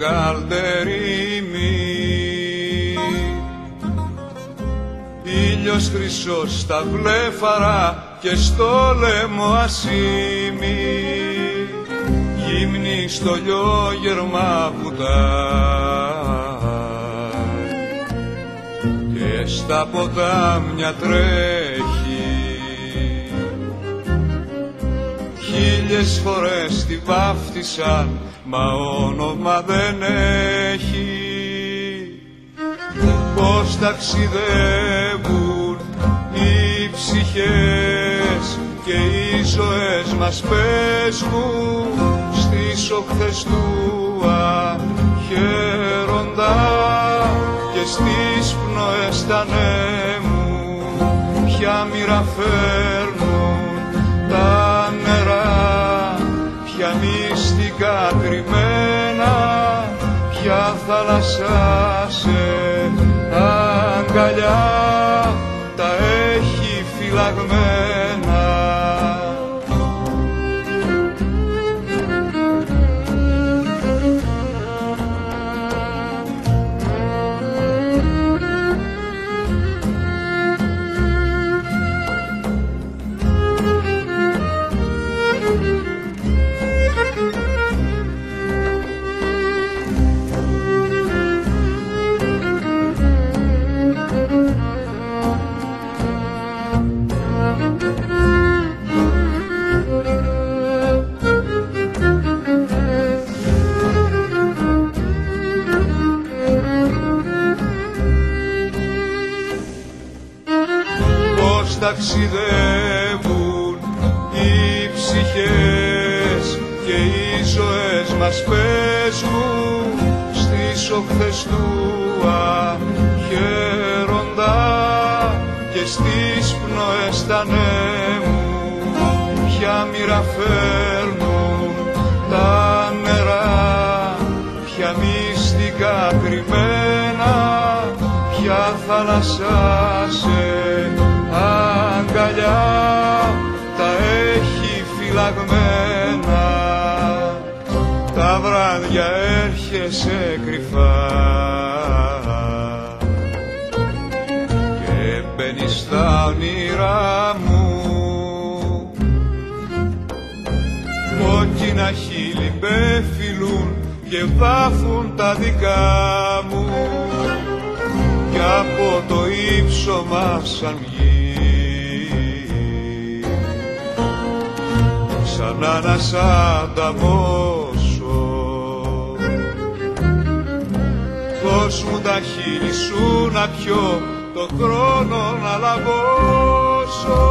καλτερίμι, ήλιος χρυσός στα βλέφαρα και στο λαιμό ασήμι, γύμνη στο λιόγερμα βουτάει και στα ποτάμια τρέχει, χίλιες φορές τη βάφτισαν μα όνομα δεν έχει. Πώς ταξιδεύουν οι ψυχές και οι ζωές μας παίζουν στις οχθές του αχαίροντα και στις πνοές τα νέμου, ποια μοίρα φέρνουν τα νερά, ποια μυστικά κρυμμένα, ποια θάλασσα σε αγκαλιά τα έχει φυλαγμένα. Ταξιδεύουν οι ψυχές και οι ζωές μας παίζουν στις οχθές του αχαίροντα και στις πνοές τα νέμου, ποια μοίρα φέρνουν τα νερά, ποια μυστικά κρυμμένα, ποια θάλασσα σε αγκαλιά τα έχει φυλαγμένα. Τα βράδια έρχεσαι κρυφά και μπαίνεις στα όνειρά μου, κόκκινα χείλη με φιλούν και βάφουν τα δικά μου κι από το ύψωμα σαν γη σαν ένας ανταμώσω. Δώσ' μου τα χείλη σου να πιω, το χρόνο να λαβώσω.